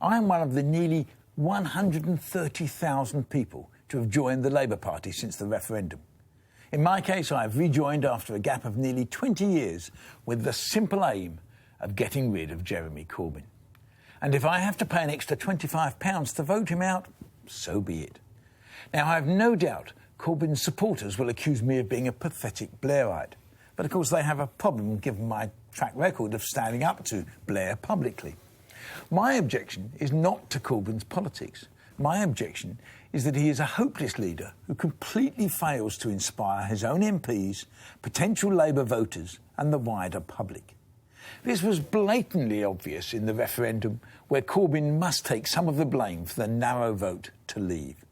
I'm one of the nearly 130,000 people to have joined the Labour Party since the referendum. In my case, I have rejoined after a gap of nearly 20 years with the simple aim of getting rid of Jeremy Corbyn. And if I have to pay an extra £25 to vote him out, so be it. Now, I have no doubt Corbyn's supporters will accuse me of being a pathetic Blairite. But, of course, they have a problem given my track record of standing up to Blair publicly. My objection is not to Corbyn's politics. My objection is that he is a hopeless leader who completely fails to inspire his own MPs, potential Labour voters and the wider public. This was blatantly obvious in the referendum, where Corbyn must take some of the blame for the narrow vote to leave.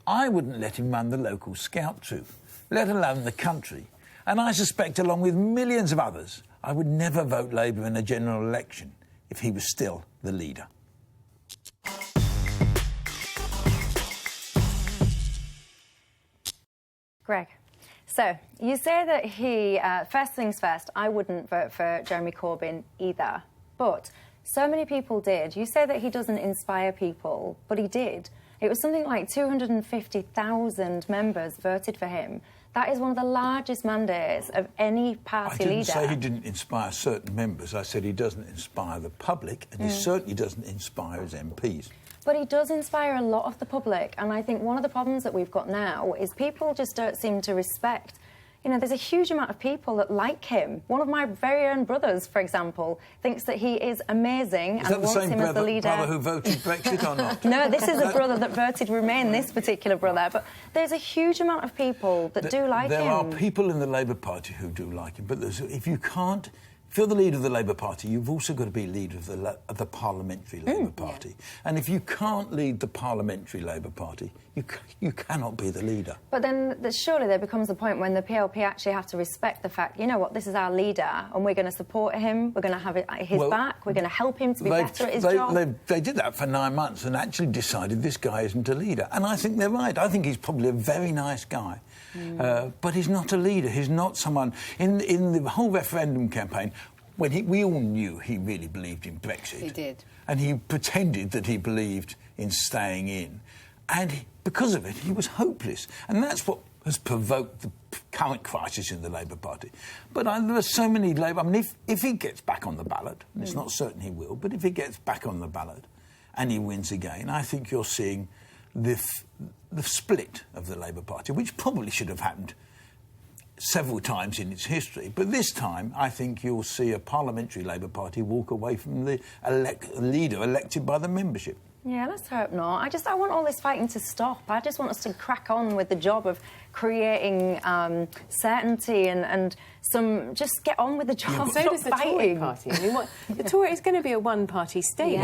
I wouldn't let him run the local scout troop, let alone the country, and I suspect, along with millions of others, I would never vote Labour in a general election if he was still the leader. Greg, so you say that he, first things first, I wouldn't vote for Jeremy Corbyn either, but so many people did. You say that he doesn't inspire people, but he did. It was something like 250,000 members voted for him. That is one of the largest mandates of any party leader. I didn't say he didn't inspire certain members. I said he doesn't inspire the public, and he certainly doesn't inspire his MPs. But he does inspire a lot of the public, and I think one of the problems that we've got now is people just don't seem to respect. You know, there's a huge amount of people that like him. One of my very own brothers, for example, thinks that he is amazing and wants him as the leader. Is that the same brother who voted Brexit or not? No, this is a brother that voted Remain, this particular brother. But there's a huge amount of people that do like him. There are people in the Labour Party who do like him, but if you're the leader of the Labour Party, you've also got to be leader of the parliamentary Labour Party. Yeah. And if you can't lead the parliamentary Labour Party, you cannot be the leader. But then surely there becomes a point when the PLP actually have to respect the fact, you know what, this is our leader and we're going to support him, we're going to have his back, we're going to help him to be better at his job. They did that for 9 months and actually decided this guy isn't a leader. And I think they're right. I think he's probably a very nice guy. But he's not a leader. He's not someone... In the whole referendum campaign, we all knew he really believed in Brexit. He did. And he pretended that he believed in staying in. And because of it, he was hopeless. And that's what has provoked the current crisis in the Labour Party. But there are so many Labour... I mean, if he gets back on the ballot, and it's not certain he will, but if he gets back on the ballot and he wins again, I think you're seeing the split of the Labour Party, which probably should have happened several times in its history. But this time, I think you'll see a parliamentary Labour Party walk away from the leader elected by the membership. Yeah, let's hope not. I want all this fighting to stop. I just want us to crack on with the job of creating certainty and some... Just get on with the job. So does the Tory party. I mean, the Tory is going to be a one-party state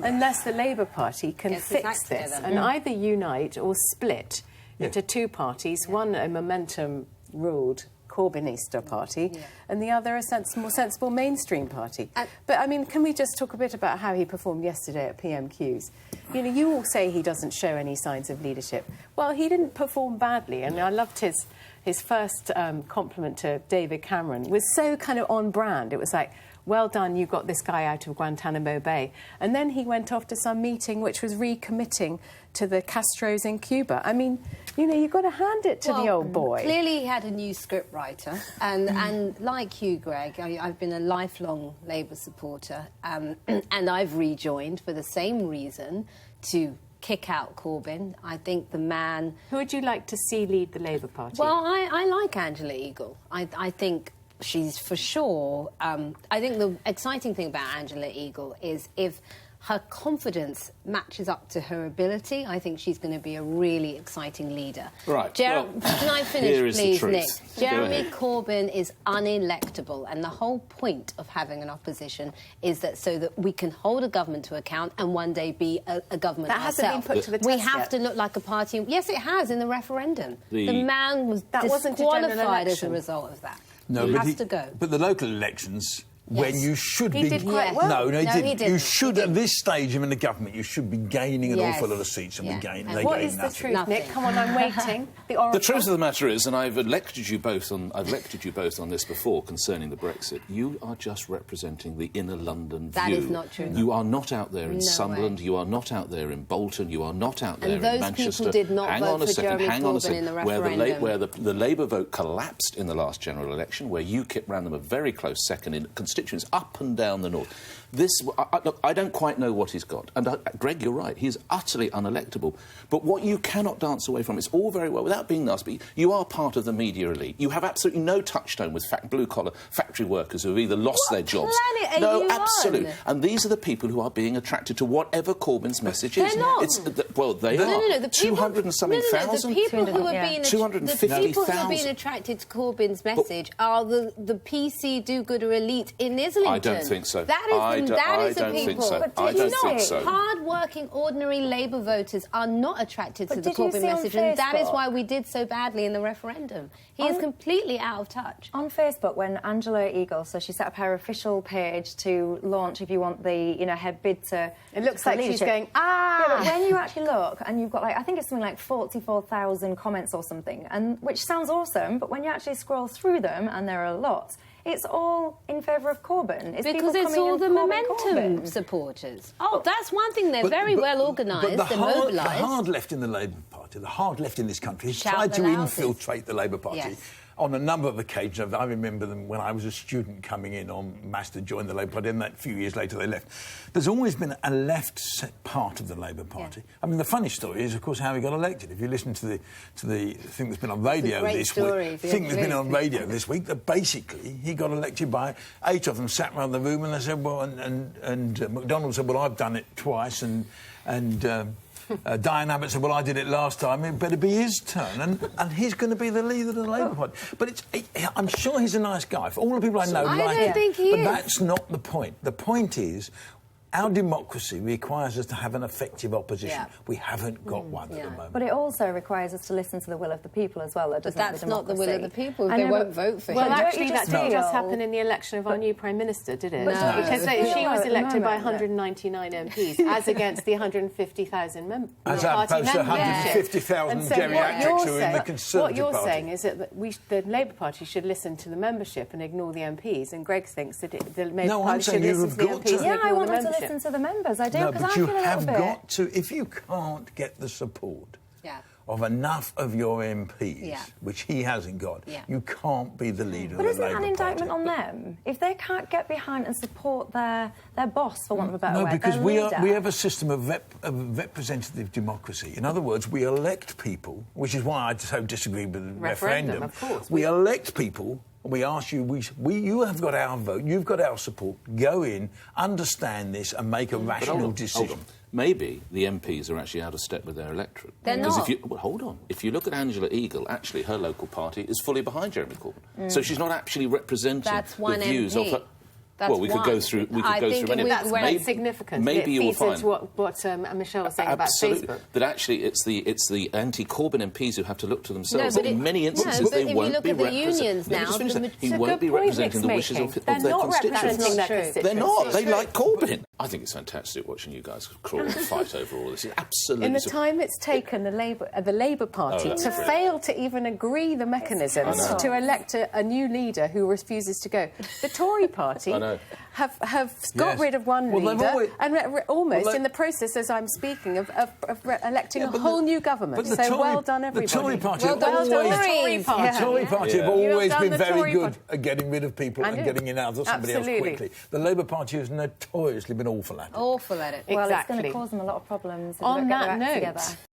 unless the Labour Party can fix this and either unite or split into two parties, one a momentum-ruled Corbynista party, and the other a more sensible mainstream party. But, I mean, can we just talk a bit about how he performed yesterday at PMQs? You know, you all say he doesn't show any signs of leadership. Well, he didn't perform badly, and I loved his first compliment to David Cameron. It was so kind of on brand. It was like, well done, you got this guy out of Guantanamo Bay. And then he went off to some meeting which was recommitting to the Castros in Cuba. I mean, you know, you've got to hand it to the old boy. Clearly he had a new script writer. And like you, Greg, I've been a lifelong Labour supporter. And I've rejoined for the same reason, to kick out Corbyn. I think the man... Who would you like to see lead the Labour Party? Well, I like Angela Eagle. I think she's for sure... I think the exciting thing about Angela Eagle is if her confidence matches up to her ability, I think she's going to be a really exciting leader. Right. Can I finish, please, Nick? Jeremy Corbyn is unelectable, and the whole point of having an opposition is that so that we can hold a government to account and one day be a government ourselves. That hasn't been put to the test We have to look like a party. Yes, it has in the referendum. The man was disqualified as a result of that. No, he but has to go. But the local elections when you should be... He did quite well. No, he didn't. he didn't. You should, at this stage in the government, you should be gaining an awful lot of seats and Yeah. be gaining... And they What gain is the nothing. truth, Nick? Come on, I'm waiting. The truth of the matter is, and I've elected you both on this before concerning the Brexit, you are just representing the inner London view. That is not true. You are not out there in No Sunderland, way. you are not out there in Bolton, you are not out there And those in Manchester. people did not hang vote on a for second, Jeremy hang on a Corbyn second. in the Where referendum. the Labour vote collapsed in the last general election, where UKIP ran them a very close second in constituents up and down the north. Look, I don't quite know what he's got. And Greg, you're right, he's utterly unelectable. But what you cannot dance away from, it's all very well, without being nasty, you are part of the media elite. You have absolutely no touchstone with blue-collar factory workers who have either lost their jobs... planet are no, you absolutely. on? And these are the people who are being attracted to whatever Corbyn's message is. They're not. Well, they are. No, the people... 200 and something thousand? The people who are being... 250,000. The people who are being attracted to Corbyn's message are the PC do-gooder elite in Islington. I don't think so. That is I don't think so. But I don't think so. Hard-working, ordinary Labour voters are not attracted to the did you Corbyn see on message, and that is Facebook? why we did so badly in the referendum. He is completely out of touch. On Facebook, when Angela Eagle, so she set up her official page to launch, if you want the, her bid to... It looks for like she's leadership. going, Yeah, but when you actually look, and you've got, I think it's something like 44,000 comments or something, and which sounds awesome, but when you actually scroll through them, and there are lots, it's all in favour of Corbyn. It's Because it's all the Momentum supporters. Oh, that's one thing. They're very well organised. They're mobilised. The hard left in the Labour Party, the hard left in this country, has Shout tried the to loudest. infiltrate the Labour Party. Yes. On a number of occasions. I remember them when I was a student coming in en masse to join the Labour Party, and that few years later they left. There's always been a left part of the Labour Party. Yeah. I mean, the funny story is, of course, how he got elected. If you listen to the thing that's been on radio this week, that basically he got elected by 8 of them sat around the room and they said, well, and McDonald said, well, I've done it twice, and Diane Abbott said, well, I did it last time, it better be his turn. And he's going to be the leader of the Labour Party. But I'm sure he's a nice guy. For all the people I know like him. think he but is. that's not the point. The point is, our democracy requires us to have an effective opposition. Yeah. We haven't got one at the moment. But it also requires us to listen to the will of the people as well. But that's not the will of the people. I They know, won't vote for him. Well, But don't actually, you that just didn't feel- just happen in the election of our new Prime Minister, did it? No. Because she was at the elected by moment, 199 MPs, as against the 150,000 As party opposed to membership. 150,000 And so geriatrics what who are in the Conservative What you're Party. saying is that the Labour Party should listen to the membership and ignore the MPs, and Greg thinks that the Labour No, I'm Party should saying you listen to the have got MPs to. and Yeah, I ignore want the them to membership. listen to the members. I do, No, because but I you feel a have little bit... got to... If you can't get the support of enough of your MPs, which he hasn't got, you can't be the leader But of isn't the that an Labour indictment Party. on them? If they can't get behind and support their boss, for want of a better No, word, because their we leader. have a system of representative democracy. In other words, we elect people, which is why I so disagree with the referendum. Of course. We elect people. We ask you, you have got our vote, you've got our support. Go in, understand this, and make a rational decision. Hold on. Maybe the MPs are actually out of step with their electorate. They're not. Hold on. If you look at Angela Eagle, actually her local party is fully behind Jeremy Corbyn. So she's not actually representing the views of her... That's well, we could go through. We could go through any. That's very significant. Maybe it you will feeds find into what Michelle was saying absolutely about Facebook. that actually it's the anti-Corbyn MPs who have to look to themselves. In many instances, but they if you won't look be at the representing. unions now, He won't be representing the wishes of their constituents. They're not. They like Corbyn. I think it's fantastic watching you guys crawl and fight over all this. It's absolutely. In the time it's taken the Labour Party to fail to even agree the mechanisms to elect a new leader who refuses to go, the Tory Party have got rid of one leader and almost in the process, as I'm speaking, of electing a whole new government. So well done, everybody. The Tory Party Well done, the Tory Party have always been very good at getting rid of people and getting in out of somebody else quickly. The Labour Party has notoriously been awful at it. Awful at it. Well, it's going to cause them a lot of problems if they On don't get that their act note, together.